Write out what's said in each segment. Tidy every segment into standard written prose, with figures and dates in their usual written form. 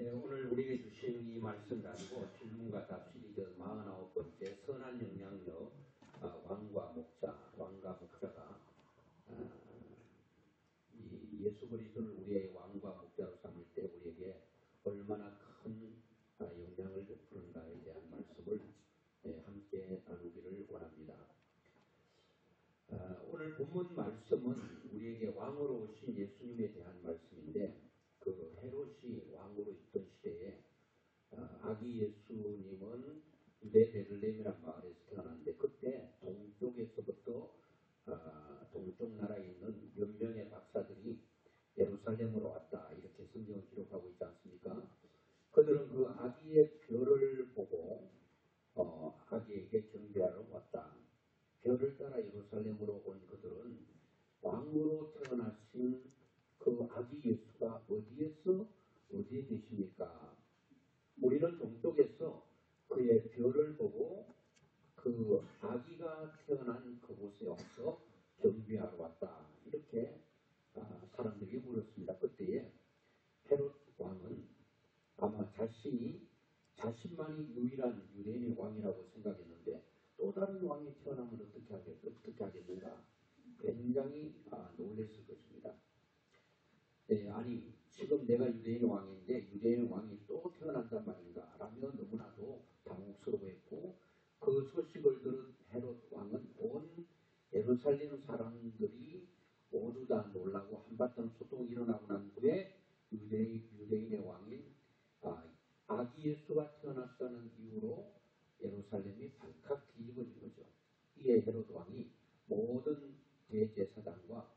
네, 오늘 우리에게 주신 이 말씀 가지고 질문과 답 시리즈 49번째 선한 영향력 왕과 목자가 이 예수 그리스도를 우리의 왕과 목자로 삼을 때 우리에게 얼마나 큰 영향을 베푸는가에 대한 말씀을 함께 나누기를 원합니다. 오늘 본문 말씀은 우리에게 왕으로 오신 예수님에 대한 말씀인데, 그 헤롯이 왕으로 있던 시대에 아기 예수님은 유대 베들레헴이라는 마을에서 태어났는데, 그때 동쪽에서부터 동쪽 나라에 있는 몇 명의 박사들이 예루살렘으로 왔다, 이렇게 성경을 기록하고 있지 않습니까? 그들은 그 아기의 별을 보고 아기에게 경배하러 왔다. 별을 따라 예루살렘으로 온 그들은 왕으로 태어나신 그 아기 예수가 어디에 계십니까? 우리는 동쪽에서 그의 별을 보고 그 아기가 태어난 그곳에 와서 경배하러 왔다, 이렇게 사람들이 물었습니다. 그때에 헤롯 왕은 아마 자신만이 유일한 유대인의 왕이라고 생각했는데, 또 다른 왕이 태어나면 어떻게 하겠는가, 굉장히 놀랐을 것입니다. 아니, 지금 내가 유대인의 왕인데 유대인의 왕이 또 태어난단 말인가 라며 너무나도 당혹스러워했고, 그 소식을 들은 헤롯 왕은 온 예루살렘 사람들이 모두 다 놀라고 한바탕 소동이 일어나고 난 후에 유대인의 왕인 아기 예수가 태어났다는 이유로 예루살렘이 발칵 뒤집어진 거죠. 이에 헤롯 왕이 모든 대제사장과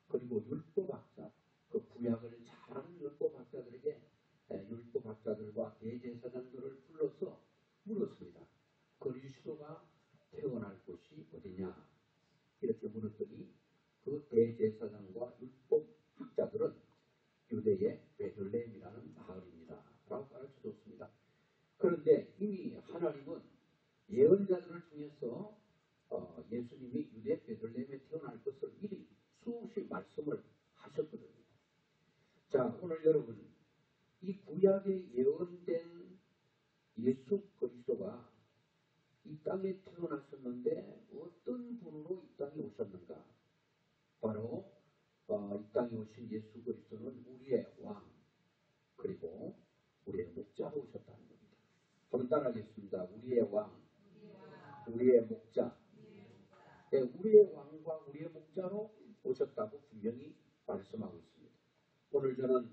그리고 율법학자, 그 구약을 잘하는 율법학자들과 대제사장들을 불러서 물었습니다. 그리스도가 태어날 곳이 어디냐, 이렇게 물었더니 그 대제사장과 율법학자들은 유대의 베들레헴이라는 마을입니다 라고 가르쳐줬습니다. 그런데 이미 하나님은 예언자들을 통해서 예수님이 유대 베들레헴에 태어날 것을 미리 수없이 말씀을 하셨거든요. 자, 오늘 여러분, 이 구약에 예언된 예수 그리스도가 이 땅에 태어나셨는데 어떤 분으로 이 땅에 오셨는가? 바로 이 땅에 오신 예수 그리스도는 우리의 왕, 그리고 우리의 목자로 오셨다는 겁니다. 한번 따라하겠습니다. 우리의 왕, 우리의 목자. 네, 우리의 왕과 우리의 목자로 오셨다고 분명히 말씀하고 있습니다. 오늘 저는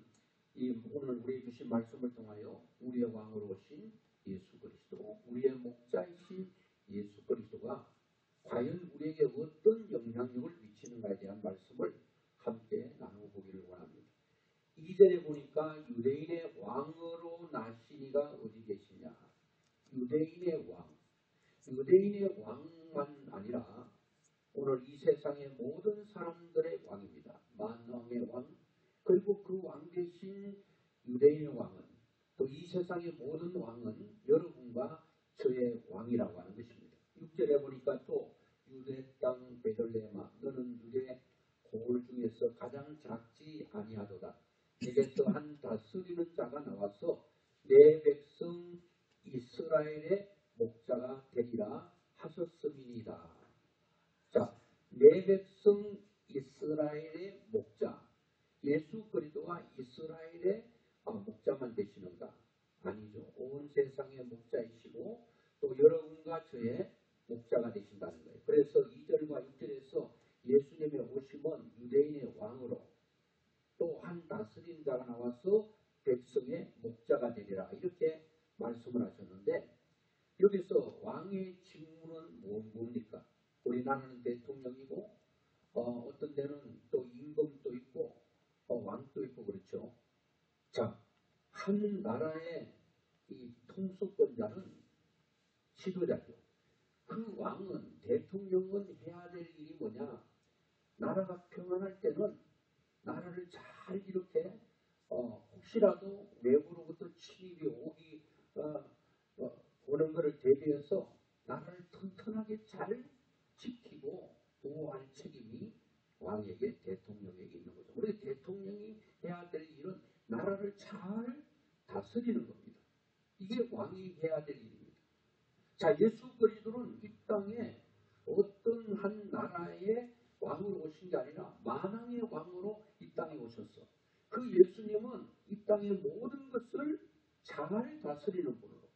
오늘 우리 주신 말씀을 통하여 우리의 왕으로 오신 예수 그리스도, 우리의 목자이신 예수 그리스도가 과연 우리에게 어떤 영향력을 미치는가에 대한 말씀을 함께 나눠보기를 원합니다. 2절에 보니까 유대인의 왕으로 나신 이가 어디 계시냐. 유대인의 왕만 아니라 오늘 이 세상의 모든 사람들의 왕입니다. 만왕의 왕, 그리고 그 왕 대신 유대인의 왕은, 또 이 세상의 모든 왕은 여러분과 저의 왕이라고 하는 것입니다. 6절에 보니까 또 유대 땅 베들레헴아, 너는 유대 고을 중에서 가장 작지 아니하도다. 내게서 한 다스리는 자가 나와서 내 백성 이스라엘의 목자가 되리라 하셨음이니이다. 자, 내 백성 이스라엘의 목자, 예수 그리스도가 이스라엘의 목자만 되시는가? 아니죠. 온 세상의 목자이시고 또 여러분과 저의 목자가 되신다는 거예요. 그래서 2절과 6절에서 예수님의 오심은 유대인의 왕으로, 또 한 다스린 자가 나와서 백성의 목자가 되리라, 이렇게 말씀을 하셨는데, 여기서 왕의 직무는 뭡니까? 우리나라는 대통령이고 어떤 데는 또 임금도 있고 왕도 있고 그렇죠. 자, 한 나라의 이 통수권자는 지도자죠. 그 왕은, 대통령은 해야 될 일이 뭐냐? 나라가 평안할 때는 나라를 잘 이렇게 혹시라도 외부로부터 침입이 오는 것을 대비해서 나라를 튼튼하게 잘 지키고 보호할 책임이 왕에게, 대통령에게 있는 거죠. 우리 대통령이 해야 될 일은 나라를 잘 다스리는 겁니다. 이게 왕이 해야 될 일입니다. 자, 예수 그리스도는 이 땅에 어떤 한 나라의 왕으로 오신 게 아니라 만왕의 왕으로 이 땅에 오셨어. 그 예수님은 이 땅의 모든 것을 잘 다스리는 분으로.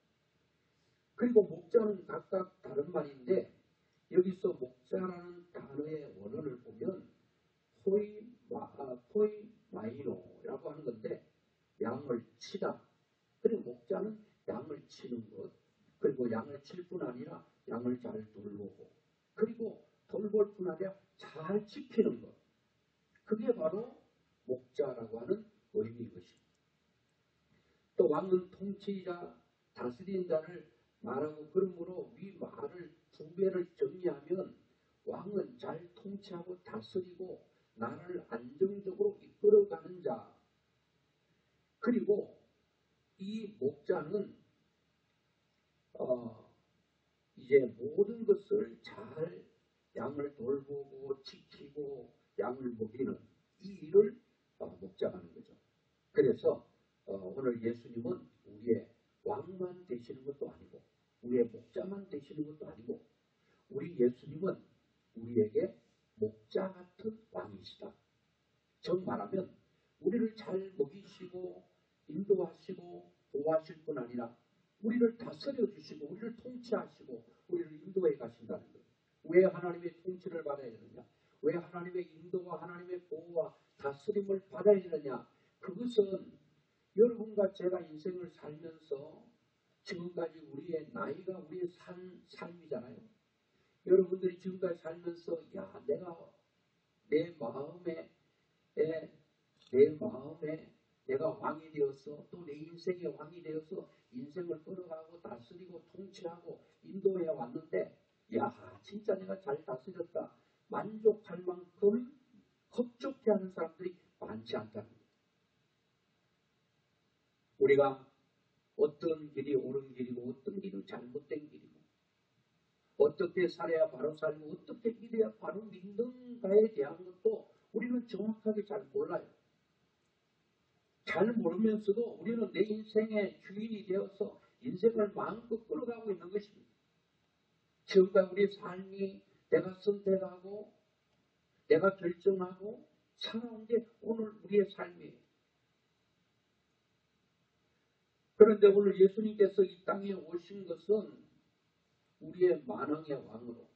그리고 목자는 각각 다른 말인데 여기서 목자라는 단어의 원어를 보면 포이마이노라고 하는 건데 양을 치다. 그리고 목자는 양을 치는 것. 그리고 양을 칠 뿐 아니라 양을 잘 돌보고 그리고 돌볼 뿐 아니라 잘 지키는 것. 그게 바로 목자라고 하는 의미인 것입니다. 또 왕은 통치자, 다스리는 자를 말하고 그러므로 이 말을 두 배를 정리하면 왕은 잘 통치하고 다스리고 나라를 안정적으로 이끌어가는 자. 그리고 이 목자는 이제 모든 것을 잘 양을 돌보고 지키고 양을 먹이는 이 일을 목자가 하는 거죠. 그래서 오늘 예수님은 우리의 왕만 되시는 것도 아니고 우리의 목자만 되시는 것도 아니고 우리 예수님은 우리에게 목자 같은 왕이시다. 즉 말하면 우리를 잘 먹이시고 인도하시고 보호하실 뿐 아니라 우리를 다스려 주시고 우리를 통치하시고 우리를 인도해 가신다는 거예요. 왜 하나님의 통치를 받아야 되느냐? 왜 하나님의 인도와 하나님의 보호와 다스림을 받아야 되느냐? 그것은 여러분과 제가 인생을 살면서 지금까지 우리의 나이가 우리의 삶이잖아요. 여러분들이 지금까지 살면서 내가 내 마음에 내가 왕이 되어서 또 내 인생의 왕이 되어서 인생을 걸어가고 다스리고 통치하고 인도해 왔는데 진짜 내가 잘 다스렸다. 만족할 만큼 흡족해하는 사람들이 많지 않다는 거예요. 우리가 어떤 길이 옳은 길이고 어떤 길이 잘못된 길이고 어떻게 살아야 바로 살고 어떻게 믿어야 바로 믿는가에 대한 것도 우리는 정확하게 잘 몰라요. 잘 모르면서도 우리는 내 인생의 주인이 되어서 인생을 마음껏 끌어가고 있는 것입니다. 지금까지 우리의 삶이 내가 선택하고 내가 결정하고 살아온 게 오늘 우리의 삶이에요. 그런데 오늘 예수님께서 이 땅에 오신 것은 우리의 만왕의 왕으로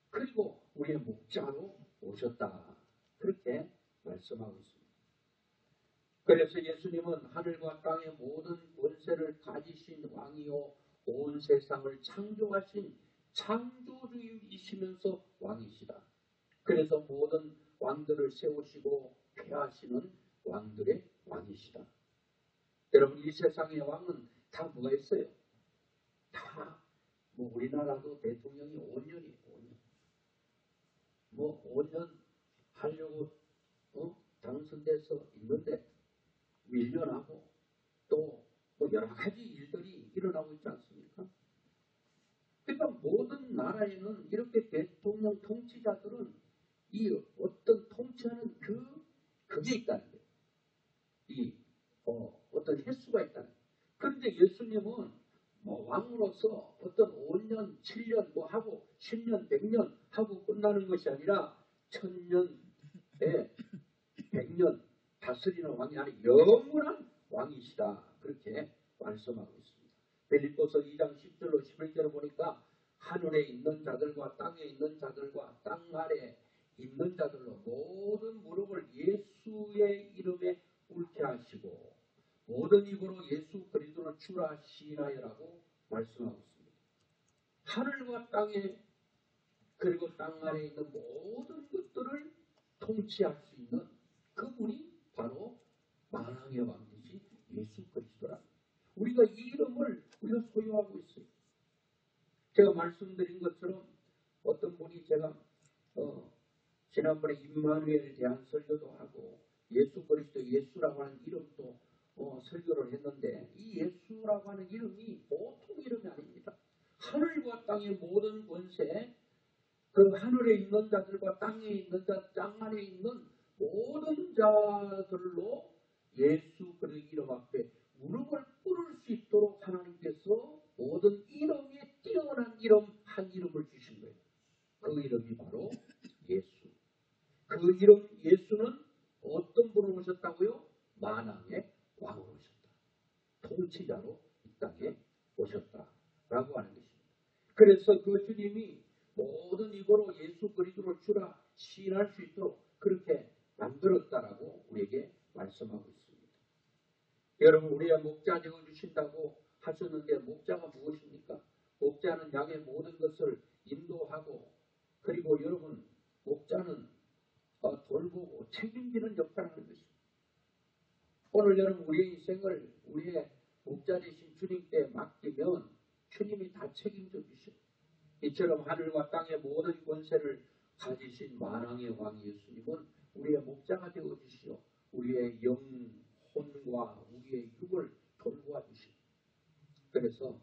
그리고 우리의 목자로 오셨다. 그렇게 말씀하고 있습니다. 그래서 예수님은 하늘과 땅의 모든 권세를 가지신 왕이요 온 세상을 창조하신 창조주이시면서 왕이시다. 그래서 모든 왕들을 세우시고 폐하시는 왕들의 왕이시다. 여러분 이 세상의 왕은 다 뭐가 있어요? 다 우리나라도 대통령이 5년이에요. 5년. 5년 하려고 당선돼서 있는데 밀려나고 또 여러 가지 일들이 일어나고 있지 않습니까? 그러니까 모든 나라에는 이렇게 대통령 통치자들은 이 어떤 통치하는 그게 있다는 거예요. 이 어떤 횟수가 있다는 거예요. 그런데 예수님은 왕으로서 어떤 5년, 7년 하고 10년, 100년 하고 끝나는 것이 아니라 1000년, 100년 다스리는 왕이 아니라 영원한 왕이시다. 그렇게 말씀하고 있습니다. 빌립보서 2장 10절로 11절을 보니까 하늘에 있는 자들과 땅에 있는 자들과 땅 아래에 있는 자들로 모든 무릎을 예수의 이름에 꿇게 하시고 모든 입으로 예수 그리스도를 주라 시인하여라고 말씀하고 있습니다. 하늘과 땅에 그리고 땅 아래에 있는 모든 것들을 통치할 수 있는 그분이 바로 만왕의 왕이신 예수 그리스도라. 우리가 이 이름을 우리가 소유하고 있어요. 제가 말씀드린 것처럼 어떤 분이 제가 지난번에 임마누엘에 대한 설교도 하고 예수 그리스도 예수라고 하는 이름도 설교를 했는데 이 예수라고 하는 이름이 보통 이름이 아닙니다. 하늘과 땅의 모든 권세 그 하늘에 있는 자들과 땅에 있는 자, 땅 안에 있는 모든 자들로 예수 그리스도 이름 앞에 무릎을 수 있도록 하나님께서 모든 이름에 뛰어난 이름 한 이름을 주신 거예요. 그 이름이 바로 예수. 그 이름 예수는 어떤 분으로 오셨다고요? 만왕의 왕으로 오셨다. 통치자로 이 땅에 오셨다라고 하는 것입니다. 그래서 그 주님이 모든 이거로 예수 그리스도를 주라 시인할 수 있도록 그렇게 만들었다라고 우리에게 말씀하고 있습니다. 여러분 우리의 목자 되어 주신다고 하셨는데 목자가 무엇입니까? 목자는 양의 모든 것을 인도하고 그리고 여러분 목자는 돌보고 책임지는 역할을 하는 것입니다. 오늘 여러분 우리의 인생을 우리의 목자 되신 주님께 맡기면 주님이 다 책임져 주십니다. 이처럼 하늘과 땅의 모든 권세를 가지신 만왕의 왕 예수님은 우리의 목자가 되어 주시오. 우리의 영혼과 우리의 육을 돌보아 주십니다. 그래서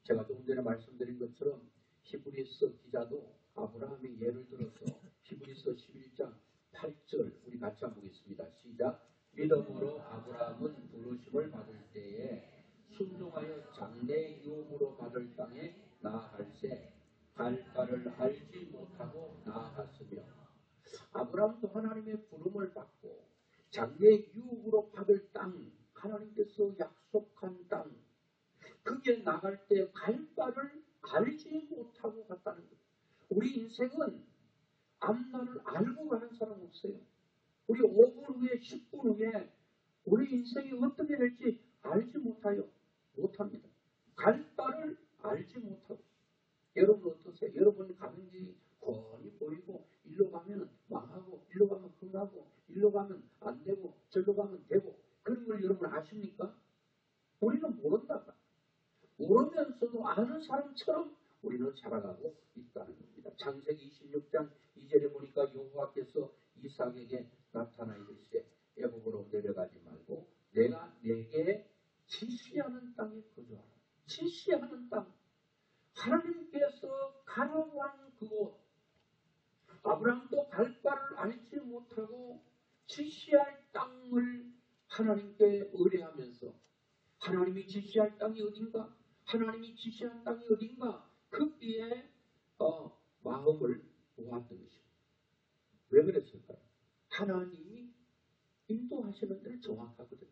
제가 조금 전에 말씀드린 것처럼 히브리서 기자도 아브라함이 예를 들어서 히브리서 11장 8절 우리 같이 한번 보겠습니다. 시작. 믿음으로 아브라함은 부르심을 받을 때에 순종하여 장래 유업으로 받을 땅에 나아갈새 갈 바를 알지 못하고 나아갔으며 아브라함도 하나님의 부름을 받고 장래 유업으로 받을 땅 하나님께서 약속한 땅 그게 나갈 때 갈 바를 알지 못하고 갔다는 거예요. 우리 인생은 앞날을 알고 가는 사람 없어요. 우리 5분 후에 10분 후에 우리 인생이 어떻게 될지 알지 못합니다. 갈 바를 알지 못하고 여러분 어떠세요? 여러분 가는 길이 훤히 보이고 일로 가면 망하고 일로 가면 흥하고 일로 가면 안 되고 절로 가면 되고 그런 걸 여러분 아십니까? 우리는 모른다. 모르면서도 아는 사람처럼 우리는 살아가고 있다는 겁니다. 창세기 26장 2절에 보니까 여호와께서 이삭에게 나타나 이르시되 애굽으로 내려가지 말고 내가 내게 지시하는 땅에 거주하라. 지시하는 땅. 하나님께서 가라고 한 그곳. 아브라함도 갈 바를 알지 못하고 지시할 땅을 하나님께 의뢰하면서 하나님이 지시할 땅이 어딘가? 하나님이 지시한 땅이 어딘가? 거기에 마음을 모았던 것입니다. 왜 그랬을까요? 하나님이 인도하시는 데를 정확하거든요.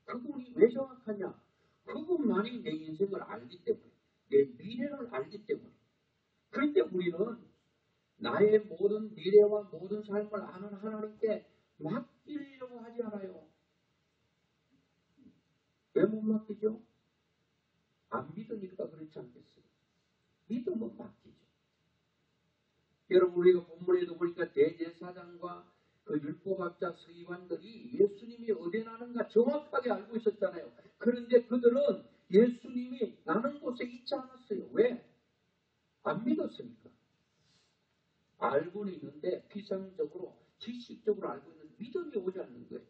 그분이 왜 정확하냐? 그분만이 내 인생을 알기 때문에 내 미래를 알기 때문에 그런데 우리는 나의 모든 미래와 모든 삶을 아는 하나님께 맡기려고 하지 않아요. 왜 못 맡기죠? 안 믿으니까 그렇지 않겠어요? 믿으면 맡기죠. 여러분 우리가 본문에도 보니까 대제사장과 그 율법학자 서기관들이 예수님이 어디 나는가 정확하게 알고 있었잖아요. 그런데 그들은 예수님이 나는 곳에 있지 않았어요. 왜? 안 믿었으니까. 알고는 있는데 피상적으로 지식적으로 알고 있는 믿음이 오지 않는 거예요.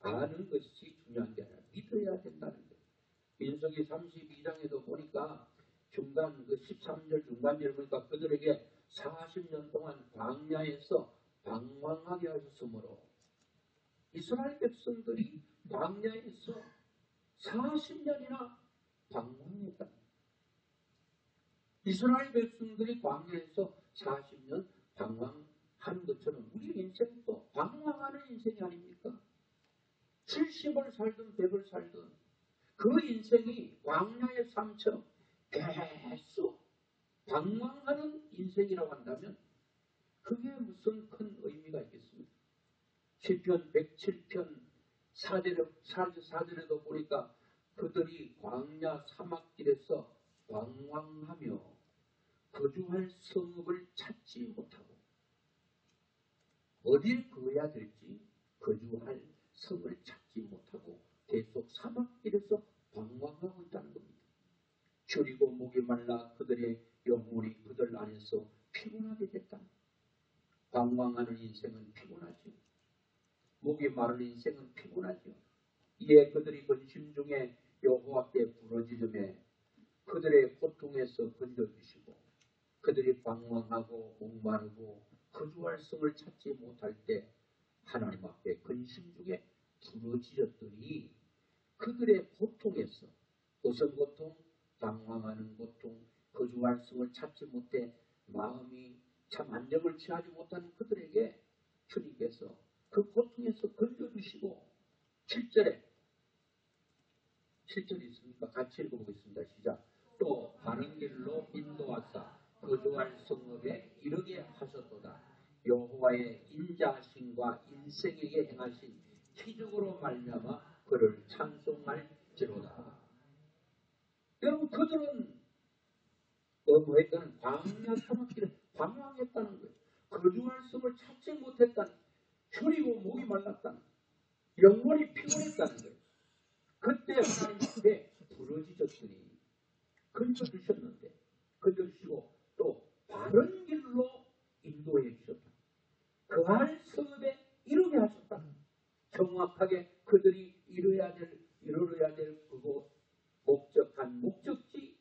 아는 것이 중요한 게 아니라 믿어야 된다는 거예요. 민수기 32장에도 보니까 중간 그 13절 중간절을 보니까 그들에게 40년 동안 광야에서 방황하게 하셨으므로 이스라엘 백성들이 광야에서 40년이나 방황했다. 이스라엘 백성들이 광야에서 40년 방황하는 것처럼 우리 인생도 방황하는 인생이 아닙니까? 70을 살든 100을 살든 그 인생이 광야의 삶처럼 계속 방황하는 인생이라고 한다면 그게 무슨 큰 의미가 있겠습니까? 시편 107편 4절에도 보니까 그들이 광야 사막길에서 방황하며 거주할 성읍을 찾지 못하고 어딜 거해야 될지 거주할 성을 찾지 못하고 계속 사막길에서 방황하고 있다는 겁니다. 줄이고 목이 말라 그들의 영혼이 그들 안에서 피곤하게 됐다. 방황하는 인생은 피곤하죠. 목이 마른 인생은 피곤하죠. 이에 그들이 근심 중에 여호와께 부르짖음에 그들의 고통에서 건져주시고 그들이 방황하고 목마르고 거주할 성을 찾지 못할 때 하나님 앞에 근심 중에 부르짖었더니 그들의 고통에서 어떤 고통, 방황하는 고통, 거주할 성을 찾지 못해 마음이 참 안정을 취하지 못하는 그들에게 주님께서 그 고통에서 건져주시고 7절에 7절이 있습니까? 같이 읽어보겠습니다. 시작. 또 바른 길로 인도하사 거주할 성읍에 이르게 하셨도다. 여호와의 인자하심과 인생에게 행하신 기적으로 말미암아 그를 찬송할지로다. 여러분 그들은 뭐했다는 광야 사막길에 방황했다는 거예요. 거주할 성을 찾지 못했다는, 줄이고 목이 말랐다는, 영혼이 피곤했다는 거예요. 그때 하나님 앞에 부러지셨으니 건져주셨는데, 건져주시고 또 바른 길로 인도해 주셨다. 그할 성읍에 이르게 하셨다. 정확하게 그들이 이뤄야 될 그곳, 목적한 목적지,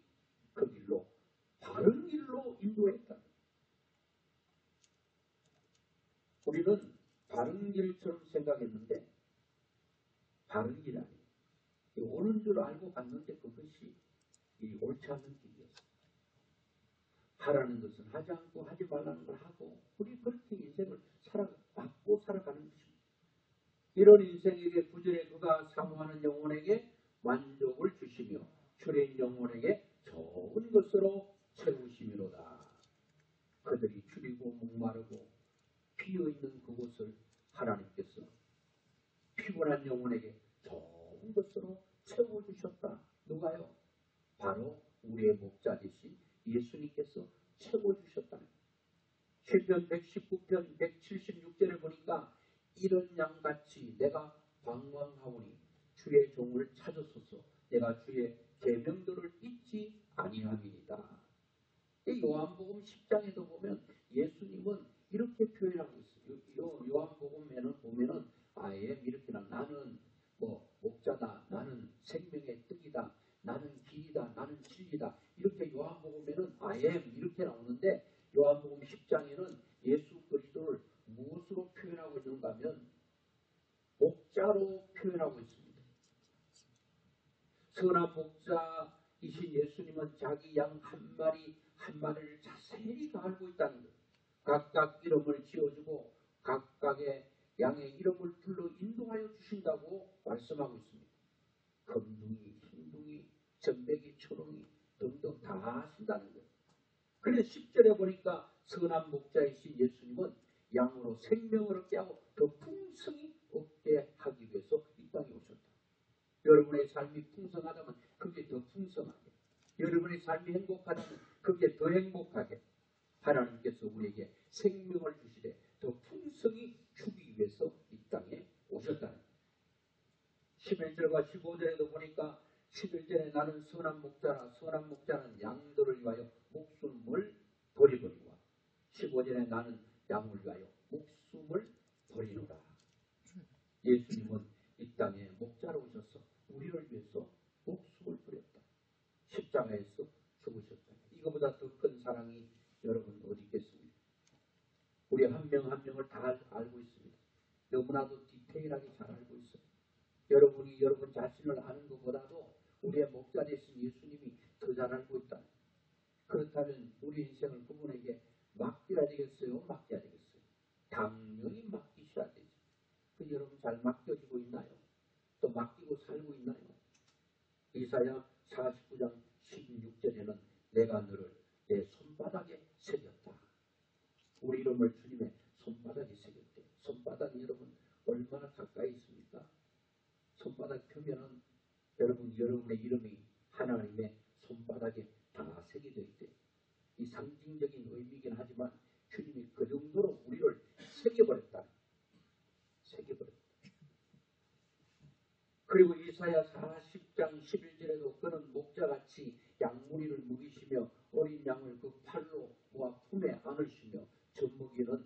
그 길로 바른 길로 인도했다. 우리는 바른 길처럼 생각했는데 바른 길 아니에요. 옳은 줄 알고 갔는데 그것이 옳지 않는 길이었어요. 하라는 것은 하지 않고 하지 말라는 걸 하고 우리 그렇게 인생을 맞고 살아가는 것입니다. 이런 인생에게 구절에 그가 사모하는 영혼에게 만족을 주시며 주린 영혼에게 좋은 것으로 채우시미로다. 그들이 줄이고 목마르고 비어있는 그곳을 하나님께서 피곤한 영혼에게 좋은 것으로 채워주셨다. 누가요? 바로 우리의 목자 되신 예수님께서 채워주셨다. 시편 119편 176절에 보니까 이런 양같이 내가 방황하오니 주의 종을 찾으소서. 내가 주의 계명들을 잊지 아니함이니이다. 요한복음 10장에도 보면 예수님은 이렇게 표현하고 있어요. 요한복음에는 보면은 아예 이렇게 나는 목자다, 나는 생명의 떡이다, 나는 길이다, 나는 진리다, 이렇게 요한복음에는 아예 이렇게 나오는데 요한복음 10장에는 예수 그리스도를 무엇으로 표현하고 있는가 하면 목자로 표현하고 있습니다. 선한 목자이신 예수님은 자기 양 한 마리를 자세히 다 알고 있다는 거예요. 각각 이름을 지어주고 각각의 양의 이름을 불러 인도하여 주신다고 말씀하고 있습니다. 검둥이, 흰둥이, 전백이, 초롱이 등등 다 하신다는 거예요. 그런데 10절에 보니까 선한 목자이신 예수님은 양으로 생명을 얻게 하고 더 풍성히 얻게 하기 위해서 이 땅에 오셨다. 여러분의 삶이 풍성하다면 그게 더 풍성하게, 여러분의 삶이 행복하다면 그게 더 행복하게 하나님께서 우리에게 생명을 주시되 더 풍성히 주기 위해서 이 땅에 오셨다는 거예요. 11절과 15절에도 보니까 11절에 나는 선한 목자라, 선한 목자는 양들을 위하여 목숨을 버리거니와 15절에 나는 양을 위하여 목숨을 버리노라. 예수님은 이 땅에 목자로 오셔서 우리를 위해서 목숨을 버렸다. 십자가에서 죽으셨다. 이거보다 더 큰 사랑이 여러분 어디 있겠습니까? 우리 한 명 한 명을 다 알고 있습니다. 너무나도 디테일하게 잘 알고 있어요. 여러분이 여러분 자신을 아는 것보다도 우리의 목자 되신 예수님이 더 잘 알고 있다. 그렇다면 우리 인생을 그분에게 맡겨야 되겠어요? 맡겨야 되겠어요? 당연히 맡기셔야 되죠. 그 여러분 잘 맡겨지고 있나요? 또 맡기고 살고 있나요? 이사야 49장 16절에는 내가 너를 내 손바닥에 새겼다. 우리 이름을 주님의 손바닥에 새겼대. 손바닥이 여러분 얼마나 가까이 있습니까? 손바닥 표면은 여러분의 이름이 하나님의 손바닥에 다 새겨져 있대. 이 상징적인 의미이긴 하지만 주님이 그 정도로 우리를 새겨버렸다. 새겨버렸다. 그리고 이사야 40장 11절에도 그는 목자같이 양무리를 먹이시며 어린 양을 그 팔로 모아 품에 안으시며 젖먹이는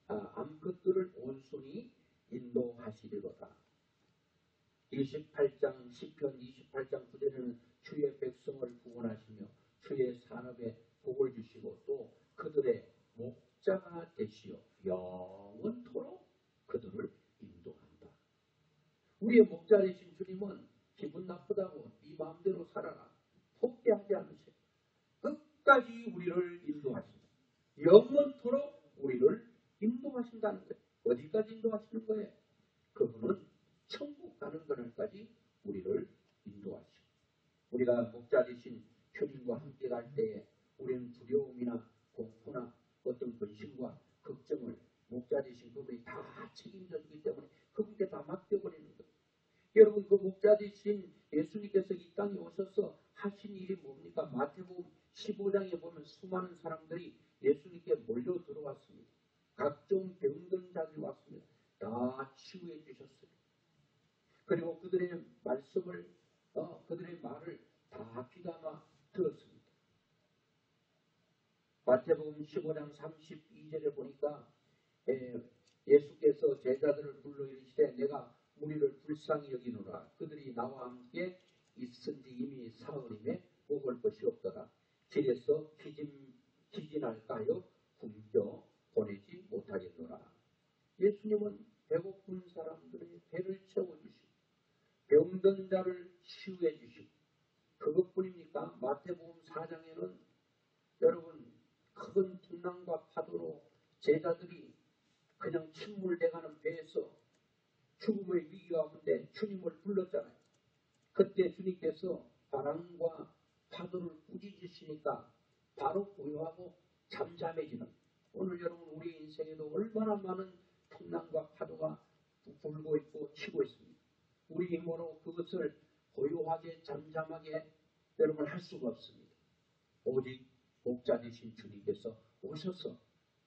암컷들을 온순히 인도하시리로다. 28장 10편 28장 9절에는 주의 백성을 구원하시며 주의 산업에 복을 주시고 또 그들의 목자가 되시어 영원토록 그들을 인도한다. 우리의 목자 되신 주님은 기분 나쁘다고 네 마음대로 살아라 폭대하지 않으세요. 끝까지 우리를 인도하신다. 영원토록 우리를 인도하신다는 거예요. 어디까지 인도하시는 거예요? 그분은 천국 가는 그날까지 우리를 인도하시고, 우리가 목자 되신 주님과 함께 갈 때에 우리는 두려움이나 공포나 어떤 근심과 걱정을 목자 되신 그분이 다 책임져 주기 때문에 그분께 다 맡겨버리는 거예요. 여러분, 그 목자 되신 예수님께서 이 땅에 오셔서 하신 일이 뭡니까? 마태복음 15장에 보면 수많은 사람들이 예수님께 몰려 들어왔습니다. 각종 병든 자들이 왔습니다. 다 치유해 주셨어요. 그리고 그들의 말씀을 그들의 말을 다 귀담아 들었습니다. 마태복음 15장 32절에 보니까 예수께서 제자들을 불러 이르시되 내가 무리를 불쌍히 여기노라. 그들이 나와 함께 있은지 이미 사흘임에 먹을 것이 없더라. 길에서 기진할까요? 굶겨 보내지 못하겠노라. 예수님은 배고픈 사람들의 배를 채워주시고 병든 자를 치유해 주시고, 그것뿐입니까? 마태복음 4장에는 여러분 큰 풍랑과 파도로 제자들이 그냥 침몰돼가는 배에서 죽음의 위기가 오는데 주님을 불렀잖아요. 그때 주님께서 바람과 파도를 꾸짖으시니까 바로 고요하고 잠잠해지는, 오늘 여러분 우리 인생에도 얼마나 많은 풍랑과 파도가 불고 있고 치고 있습니다. 우리 힘으로 그것을 고요하게 잠잠하게 여러분 할 수가 없습니다. 오직 목자 되신 주님께서 오셔서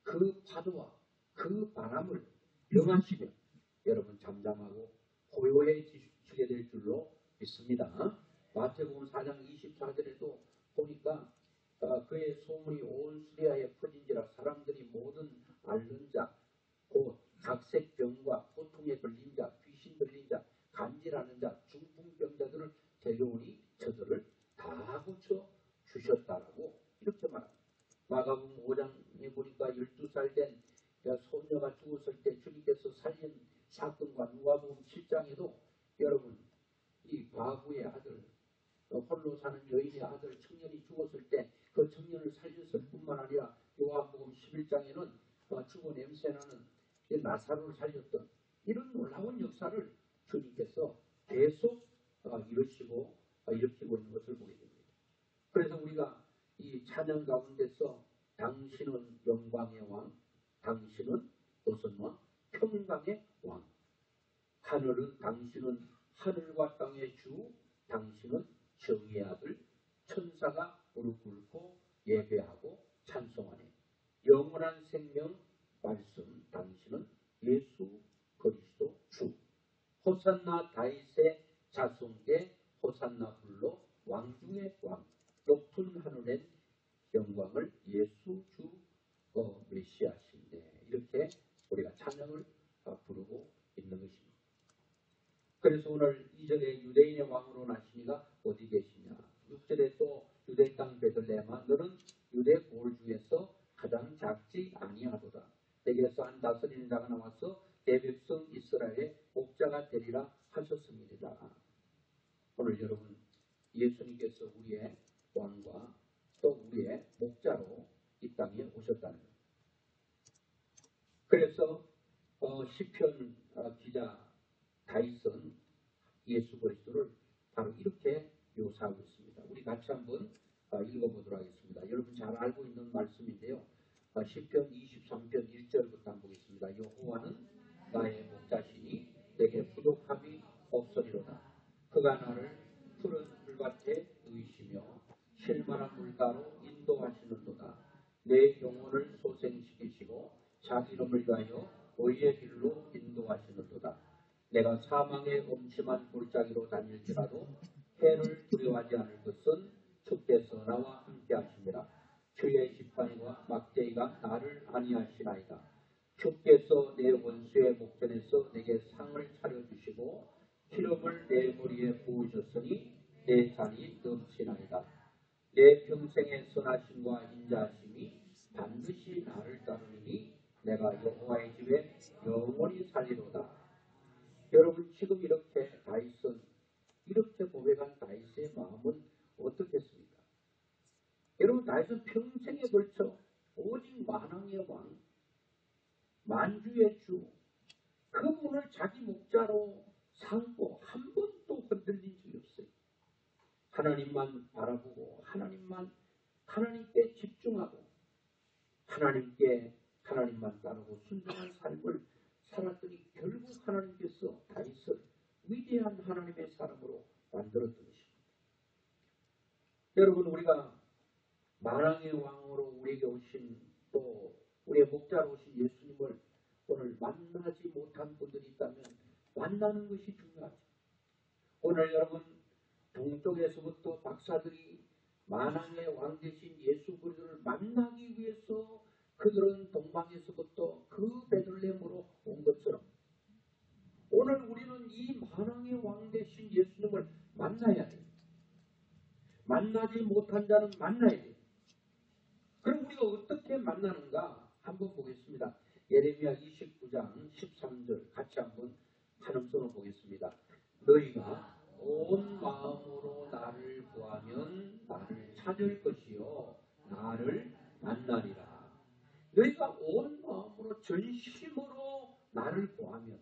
그 파도와 그 바람을 명하시면 여러분 잠잠하고 고요해지게 될 줄로 믿습니다. 마태복음 4장 24절에도 보니까 그의 소문이 온 수리아에 퍼진지라 사람들이 모든 앓는 자, 곧 각색병과 고통에 걸린 자, 귀신 들린 자, 간질하는 자, 중풍병자들을 데려오니 저들을 다 고쳐 주셨다라고 이렇게 말합니다. 마가복음 5장에 보니까 12살 된 손녀가 죽었을 때 주님께서 살린 사건과 누가복음 7장에도 여러분 이 과부의 아들, 홀로 사는 여인의 아들 청년이 죽었을 때 그 청년을 살렸을 뿐만 아니라 요한복음 11장에는 죽어 냄새나는 나사로를 살렸던 이런 놀라운 역사를 주님께서 계속 일으키고 있는 것을 보게 됩니다. 그래서 우리가 이 찬양 가운데서 당신은 영광의 왕, 당신은 무슨 왕? 평강의 왕. 하늘은 당신은 하늘과 땅의 주, 당신은 정의의 아들, 천사가 무릎 꿇고 예배하고 찬송하네. 영원한 생명 말씀, 당신은 예수 그리스도 주. 호산나 다윗의 자손께 호산나 불러 왕 중의 왕. 높은 하늘엔 영광을 예수 주 메시아신데, 이렇게 우리가 찬양을 부르고 있는 것입니다. 그래서 오늘 2절에 유대인의 왕으로 나시니가 어디 계시냐, 6절에 또 유대 땅 베들레헴아 너는 유대 고을 중에서 가장 작지 아니하도다. 내게서 한 다스리는 자가 나와서 내 백성 이스라엘의 목자가 되리라 하셨습니다. 오늘 여러분 예수님께서 우리의 왕과 또 우리의 목자로 이 땅에 오셨다는 것. 그래서 시편 기자 다윗은 예수 그리스도를 바로 이렇게 묘사하고 있습니다. 우리 같이 한번 읽어보도록 하겠습니다. 여러분 잘 알고 있는 말씀인데요. 시편 23편 1절부터 한번 보겠습니다. 여호와는 나의 목자시니 내게 부족함이 없으리로다. 그가 나를 푸른 풀밭에 누이시며 쉴만한 물가로 인도하시는도다. 내 영혼을 소생시키시고 자기 이름을 위하여 의의 길로 인도하시는도다. 내가 사망의 엄침한 골짜기로 다닐지라도 해를 두려워하지 않을 것은 주께서 나와 함께 하십니다. 주의 지팡이와 막대기가 나를 안위하시나이다. 주께서 내 원수의 목전에서 내게 상을 차려주시고 기름을 내 머리에 부으셨으니 내 잔이 넘치나이다. 내 평생의 선하심과 인자하심이 반드시 나를 따르니 내가 여호와의 집에 영원히 살리로다. 여러분 여러분 지금 이렇게 다윗은 이렇게 고백한 다윗의 마음은 어떻겠습니까? 여러분 다윗은 평생에 걸쳐 오직 만왕의 왕, 만주의 주, 그분을 자기 목자로 삼고 한 번도 흔들린 적이 없어요. 하나님만 바라보고 하나님께 집중하고 하나님만 따르고 순종한 삶을 살았더니 결국 하나님께서 다윗을 위대한 하나님의 사람으로 만들었던 것입니다. 여러분 우리가 만왕의 왕으로 우리에게 오신 또 우리의 목자로 오신 예수님을 오늘 만나지 못한 분들이 있다면 만나는 것이 중요하죠. 오늘 여러분 동쪽에서부터 박사들이 만왕의 왕 대신 예수 그리스도를 만나기 위해서 그들은 동방에서부터 그 베들레헴으로 온 것처럼 오늘 우리는 이 만왕의 왕 대신 예수님을 만나야 돼요. 만나지 못한 자는 만나야 돼요. 그럼 우리가 어떻게 만나는가 한번 보겠습니다. 예레미야 29장 13절 같이 한번 한음성으로 보겠습니다. 너희가 온 마음으로 나를 구하면 나를 찾을 것이요 나를 만나리라. 너희가 온 마음으로 전심으로 나를 구하면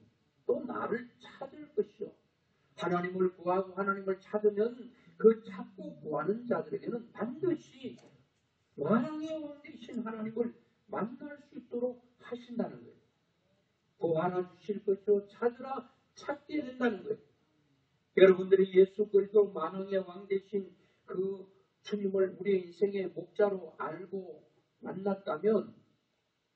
또 나를 찾을 것이요. 하나님을 구하고 하나님을 찾으면 그 찾고 구하는 자들에게는 반드시 만왕의 왕 되신 하나님을 만날 수 있도록 하신다는 거예요. 구하라 주실 것이요 찾으라 찾게 된다는 거예요. 여러분들이 예수 그리스도 만왕의 왕 되신 그 주님을 우리의 인생의 목자로 알고 만났다면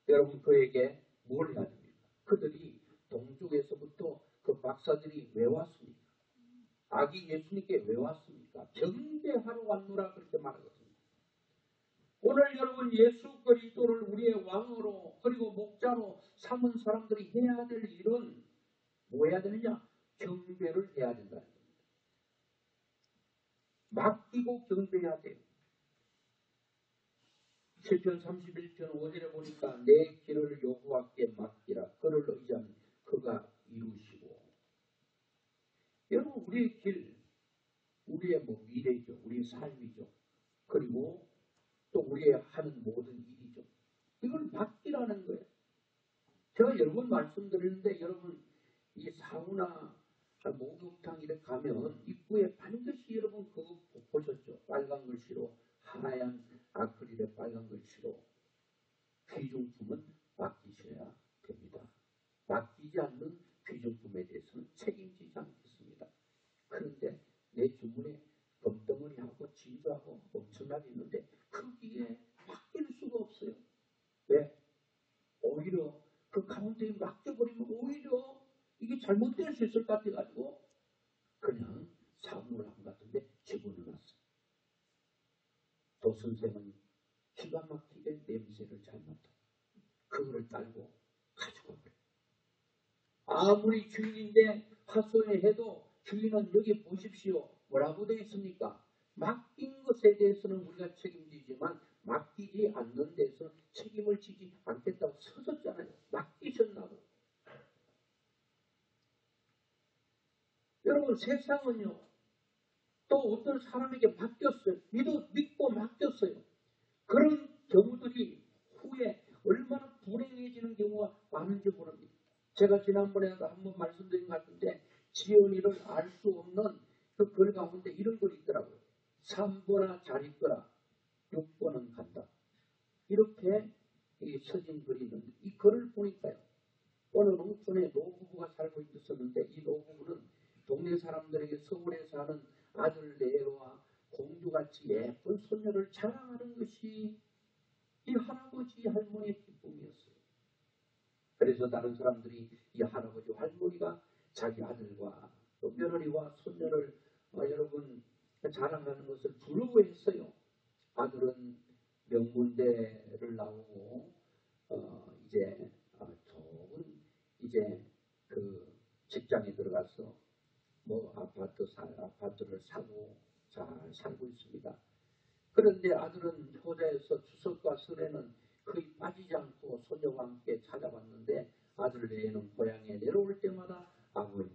여러분 그에게 뭘 해야 됩니까? 그들이 동쪽에서부터 그 박사들이 왜 왔습니까? 아기 예수님께 왜 왔습니까? 경배하러 왔노라 그렇게 말하거든요. 오늘 여러분 예수 그리스도를 우리의 왕으로 그리고 목자로 삼은 사람들이 해야 될 일은 뭐 해야 되느냐? 경배를 해야 된다는 겁니다. 맡기고 경배해야 돼요. 시편 31편 5절에 보니까 내 길을 여호와께 맡기라. 그를 의지하면 그가 이루시고. 여러분 우리의 길, 우리의 미래죠. 우리의 삶이죠. 그리고 또 우리의 하는 모든 일이죠. 이걸 맡기라는 거예요. 제가 여러 번 말씀드리는데 여러분 이 사우나 목욕탕 이렇게 가면 입구에 반드시 여러분 그거 보셨죠? 빨간 글씨로 하얀 아크릴의 빨간 글씨로 귀중품은 맡기셔야 됩니다. 맡기지 않는 귀중품에 대해서는 책임지지 않겠습니다. 그런데 내 주문에 검덩어리하고 진주하고 엄청나게 있는데 거기에 맡길 수가 없어요. 왜? 오히려 그 가운데에 맡겨버리면 오히려 이게 잘못될 수 있을 것 같아가지고 그냥 사무를 한 것 같은데 집어넣어놨어요. 또 선생은 기가 막히게 냄새를 잘 맡아. 그거를 딸고 가져가 버려요. 아무리 주인인데 하소연해도 주인은 여기 보십시오. 뭐라고 되어 있습니까? 맡긴 것에 대해서는 우리가 책임지지만 맡기지 않는 데서 책임을 지지 않겠다고 써졌잖아요. 맡기셨나고. 여러분 세상은요. 또 어떤 사람에게 맡겼어요. 믿고 맡겼어요. 그런 경우들이 후에 얼마나 불행해지는 경우가 많은지 모릅니다. 제가 지난번에도 한번 말씀드린 것 같은데 지연이를 알 수 없는 그 글 가운데 이런 글이 있더라고요. 3번아 잘 있거라 6번은 간다. 이렇게 써진 글이 있는데 이 글을 보니까요. 어느 농촌에 노부부가 살고 있었는데 이 노부부는 동네 사람들에게 서울에 사는 아들 내와 공주같이 예쁜 손녀를 자랑하는 것이 이 할아버지 할머니의 기쁨이었어요. 그래서 다른 사람들이 이 할아버지 할머니가 자기 아들과 또 며느리와 손녀를 여러분 자랑하는 것을 부러워했어요. 아들은 명문대를 나오고 이제 좋은 이제 그 직장에 들어가서 아파트를 사고 잘 살고 있습니다. 그런데 아들은 효자에서 추석과 설에는 거의 빠지지 않고 손녀와 함께 찾아왔는데 아들 외에는 고향에 내려올 때마다 아버님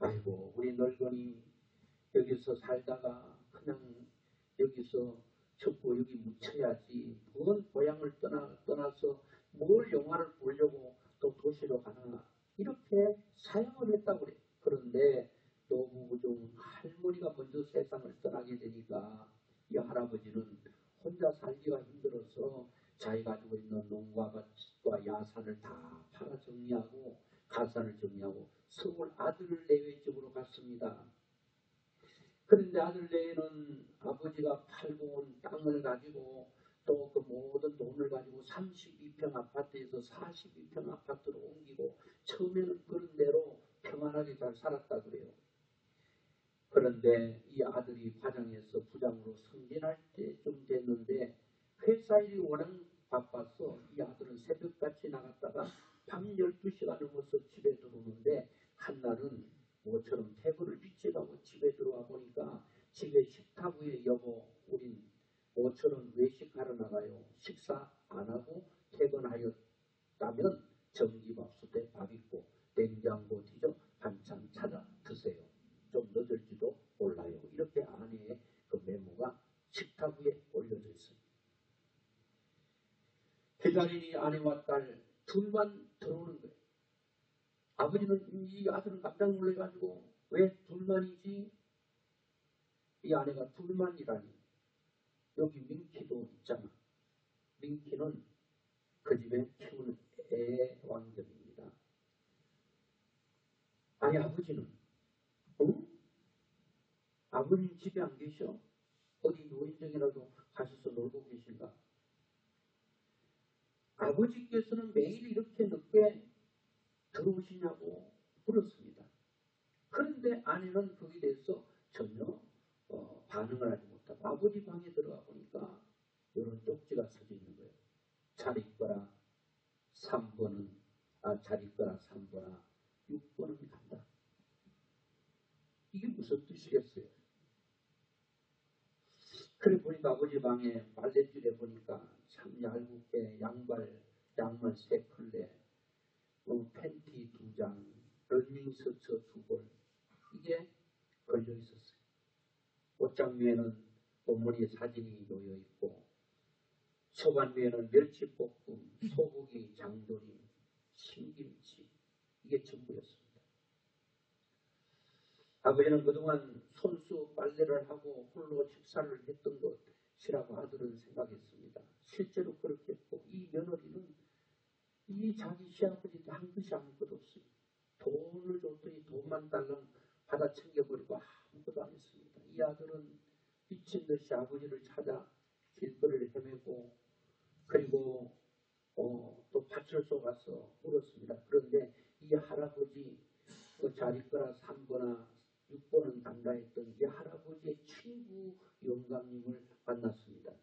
아이고 우리 늙은이 여기서 살다가 그냥 여기서 적고 여기 묻혀야지 뭔 고향을 떠나서 뭘 영화를 보려고 또 도시로 가나 이렇게 사양을 했다고 그래. 그런데 노부부중 할머니가 먼저 세상을 떠나게 되니까 이 할아버지는 혼자 살기가 힘들어서 자기 가지고 있는 농과 밭과 야산을 다 팔아 정리하고 가산을 정리하고 서울 아들네외 집으로 갔습니다. 그런데 아들네외는 아버지가 팔고 온 땅을 가지고 또 그 모든 돈을 가지고 32평 아파트에서 42평 아파트로 옮기고 처음에는 그런 대로 평안하게 잘 살았다 그래요. 그런데 이 아들이 과장해서 부장으로 승진할 때쯤 됐는데 회사 일이 워낙 바빠서 이 아들은 새벽같이 나갔다가 밤 12시가 넘어서 집에 들어오는데 한날은 모처럼 퇴근을 일찍 하고 집에 들어와 보니까 집에 식탁 위에 여보 우린 모처럼 외식하러 나가요. 식사 안 하고 퇴근하였다면 전기밥솥에 밥 있고 냉장고 뒤져 반찬 찾아 드세요. 좀 늦을지도 몰라요. 이렇게 아내의 그 메모가 식탁 위에 올려져 있습니다. 기다리니 아내와 딸 둘만 들어오는 거예요. 아버지는 이 아들은 깜짝 놀라가지고 왜 둘만이지? 이 아내가 둘만이라니. 여기 민키도 있잖아. 민키는 그 집에 키우는 애완견입니다. 아니 아버지는 아버님 집에 안 계셔? 어디 노인정이라도 가셔서 놀고 계신가? 아버지께서는 매일 이렇게 늦게 들어오시냐고 물었습니다. 그런데 아내는 거기에 대해서 전혀 반응을 하지 못하고 아버지 방에 들어가 보니까 이런 쪽지가 써져 있는 거예요. 잘 있거라 3번은 잘 있거라 3번아 6번은 간다. 이게 무슨 뜻이겠어요? 그래 보니까 아버지 방에 빨랫줄에 보니까 참 얇게 양말 3켤레 팬티 2장 러닝셔츠 2벌 이게 걸려 있었어요. 옷장 위에는 어머니의 사진이 놓여 있고 소반 위에는 멸치볶음, 소고기, 장조림, 신김치 이게 전부였습니다. 아버지는 그동안 손수 빨래를 하고 홀로 식사를 했던 것이라고 아들은 생각했습니다. 실제로 그렇게 했고 이 며느리는 이 자기 시아버지한테 한 것이 아무것도 없어요. 돈을 줬더니 돈만 달랑 받아 챙겨버리고 아무것도 안 했습니다. 이 아들은 미친 듯이 아버지를 찾아 길거리를 헤매고 그리고 또 파출소 가서 물었습니다. 그런데 이 할아버지 잘 있거라 3번아 6번은 간다 했던 이 할아버지의 친구 영감님을 만났습니다.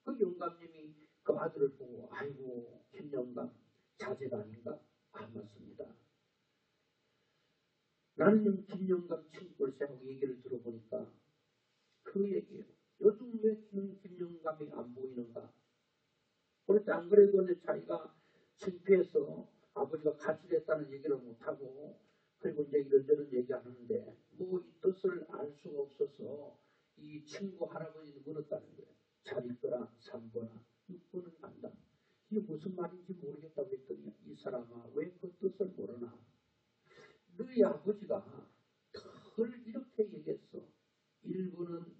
그 영감님이 그 아들을 보고 아이고 김영감 자제가 아닌가? 맞습니다. 나는 김영감 친구를 생각하고 얘기를 들어보니까 그 얘기예요. 요즘 왜 김영감이 안 보이는가? 그런데 안 그래도 자기가 창피해서 아버지가 가출했다는 얘기를 못하고 그리고 이제 이런저런 얘기하는데 뭐 이 뜻을 알 수가 없어서 이 친구 할아버지는 물었다는 거예요. 잘 있거라 3번아 6번은 간다. 이게 무슨 말인지 모르겠다고 했더니 이 사람아 왜 그 뜻을 모르나? 너희 아버지가 늘 이렇게 얘기했어. 1번은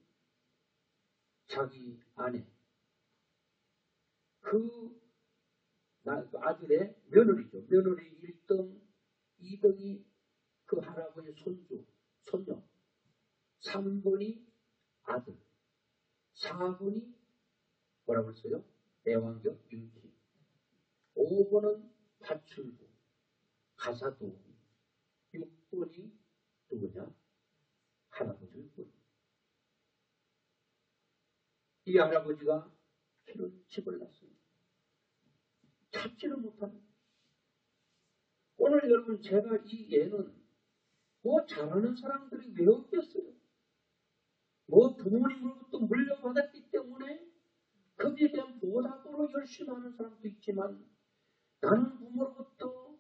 자기 아내 그 아들의 며느리죠. 며느리 1등 2등이 그 할아버지 손주 손녀 3번이 아들 4번이 뭐라고 했어요? 애완견 민키 5번은 파출부 가사도우미 6번이 누구냐? 할아버지일 뿐. 이 할아버지가 키는 집을 났습니다. 찾지를 못합니다. 오늘 여러분 제가 이 예는 뭐 잘하는 사람들이 왜 없겠어요? 뭐 부모님으로부터 물려받았기 때문에 거기에 대한 보답으로 열심히 하는 사람도 있지만 나는 부모로부터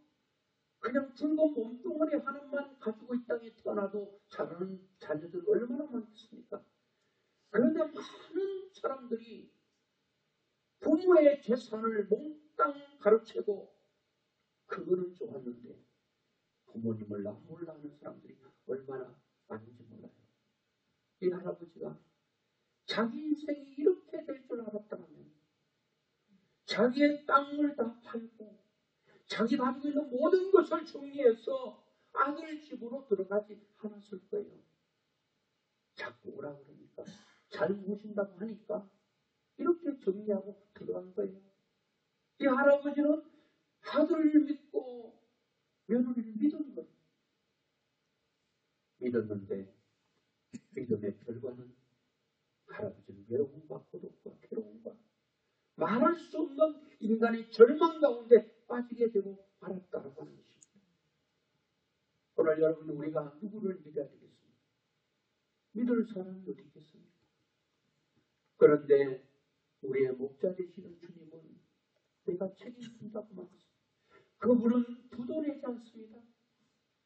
그냥 둥근 몸뚱아리 하나만 가지고 있다 산을 몽땅 가로채고 그거는 좋았는데 부모님을 남몰라 하는 사람들이 얼마나 많은지 몰라요. 이 할아버지가 자기 인생이 이렇게 될 줄 알았다면 자기의 땅을 다 팔고 자기 가지고 있는 모든 것을 정리해서 아들 집으로 들어가지 않았을 거예요. 자꾸 오라 그러니까 잘 모신다고 하니까 이렇게 정리하고 들어간 거예요. 이 할아버지는 아들을 믿고 며느리를 믿은 거예요. 믿었는데 믿음의 결과는 할아버지는 외로움과 고독과 괴로움과 말할 수 없는 인간의 절망 가운데 빠지게 되고 말았다라고 하는 것입니다. 오늘 여러분 우리가 누구를 믿어야 되겠습니까? 믿을 사람이 어디 있겠습니까? 그런데 우리의 목자 되시는 주님은 내가 책임진다고 말했습니다. 그분은 부도 내지 않습니다.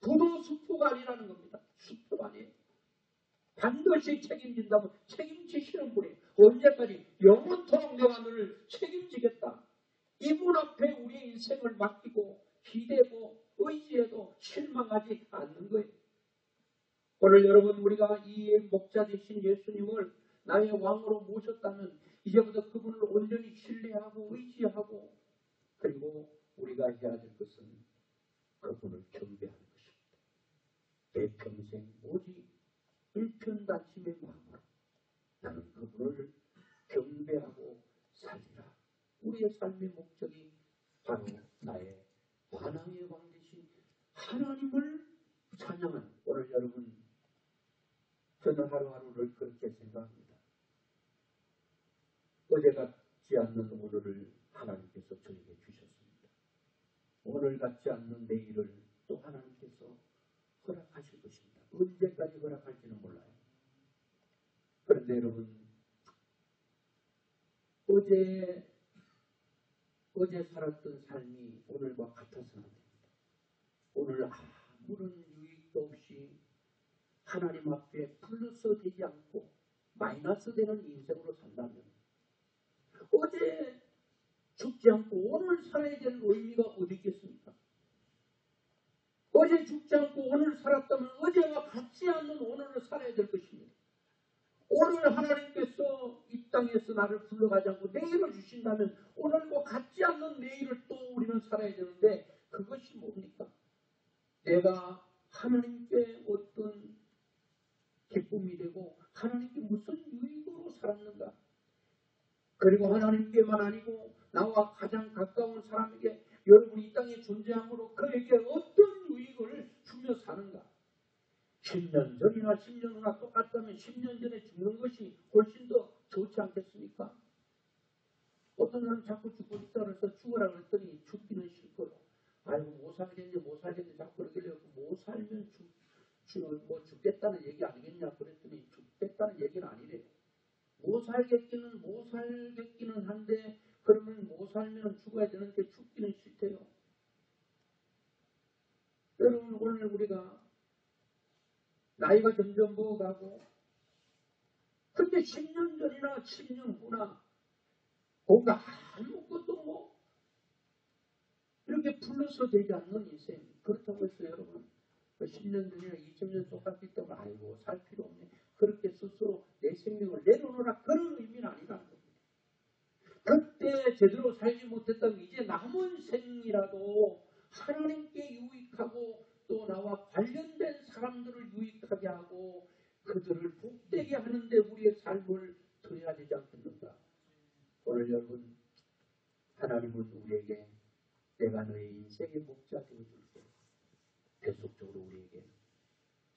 부도 수표가 아니라는 겁니다. 수표가 아니에요. 반드시 책임진다면 책임지시는 분이에요. 언제까지? 영원토록 내가 너를 책임지겠다. 이분 앞에 우리의 인생을 맡기고 기대고 의지해도 실망하지 않는 거예요. 오늘 여러분 우리가 이 목자 되신 예수님을 나의 왕으로 모셨다면 이제부터 그분을 온전히 신뢰하고 의지하고 그리고 우리가 해야 될 것은 그분을 경배하는 것입니다. 내 평생 오직 일편단심의 마음으로 나는 그분을 경배하고 살리라. 우리의 삶의 목적이 바로 나의 만왕의 왕 되신 하나님을 찬양하는 오늘 여러분 저는 하루하루를 그렇게 생각합니다. 어제 같지 않는 오늘을 하나님께서 저에게 주셨습니다. 오늘 같지 않는 내일을 또 하나님께서 허락하실 것입니다. 언제까지 허락할지는 몰라요. 그런데 여러분 어제 살았던 삶이 오늘과 같아서는 안 됩니다. 오늘 아무런 유익도 없이 하나님 앞에 플러스 되지 않고 마이너스 되는 인생으로 산다면 어제 죽지 않고 오늘 살아야 될 의미가 어디 있겠습니까? 어제 죽지 않고 오늘 살았다면 어제와 같지 않는 오늘을 살아야 될 것입니다. 오늘 하나님께서 이 땅에서 나를 불러가지 않고 내일을 주신다면 오늘과 같지 않는 내일을 또 우리는 살아야 되는데 그것이 뭡니까? 내가 하나님께 어떤 기쁨이 되고 하나님께 무슨 유익으로 살았는가? 그리고 하나님께만 아니고 나와 가장 가까운 사람에게 여러분이 이 땅에 존재함으로 그에게 어떤 유익을 주며 사는가? 10년 전이나 10년 후나 똑같다면 10년 전에 죽는 것이 훨씬 더 좋지 않겠습니까? 어떤 사람은 자꾸 죽고 싶다 그래서 죽으라 그랬더니 죽기는 싫고 아이고 못 살겠네 자꾸 그러길래 못 살면 죽겠다는 얘기 아니겠냐 그랬더니 죽겠다는 얘기는 아니래요. 못 살겠기는 한데 그러면 못 살면 죽어야 되는데 죽기는 싫대요. 여러분 오늘 우리가 나이가 점점 먹어가고 근데 10년 전이나 10년 후나 뭔가 아무것도 이렇게 불러서 되지 않는 인생 그렇다고 해서 여러분 10년 전이나 20년 똑같이 있다고 아이고 살 필요 없네 그렇게 스스로 내 생명을 내려놓으라 그런 의미는 아니라는 겁니다. 그때 제대로 살지 못했다면 이제 남은 생이라도 하나님께 유익하고 또 나와 관련된 사람들을 유익하게 하고 그들을 복되게 하는데 우리의 삶을 드려야 되지 않겠는가. 오늘 여러분 하나님은 우리에게 내가 너의 인생의 목자 되어줄게 계속적으로 우리에게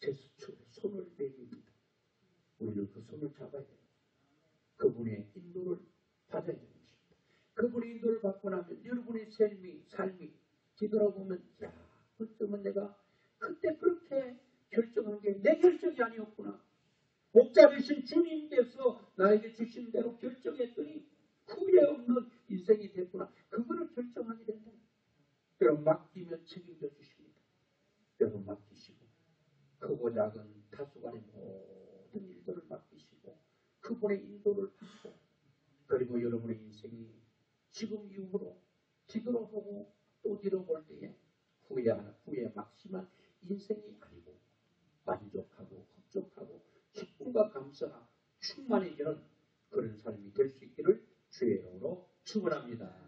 제수처럼 손을 내밉니다. 우리는 그 손을 잡아야 돼요. 그분의 인도를 받아야 되는 것입니다. 그분의 인도를 받고 나면 여러분의 삶이 뒤돌아보면 어쩌면 내가 그때 그렇게 결정한 게 내 결정이 아니었구나. 목자 되신 주님께서 나에게 주신 대로 결정했더니 후회 없는 인생이 됐구나. 그거를 결정하게 된다. 여러분 맡기면 책임져 주십니다. 여러분 맡기시고 크고 작은 다수간의 모든 일들을 맡기시고 그분의 인도를 받고 그리고 여러분의 인생이 지금 이후로 뒤돌아보고 또 뒤돌아볼 때에 후회 막심한 인생이 아니고 만족하고 흡족하고 기쁨과 감사가 충만해지는 그런 삶이 될 수 있기를 주의 이름으로 축원합니다.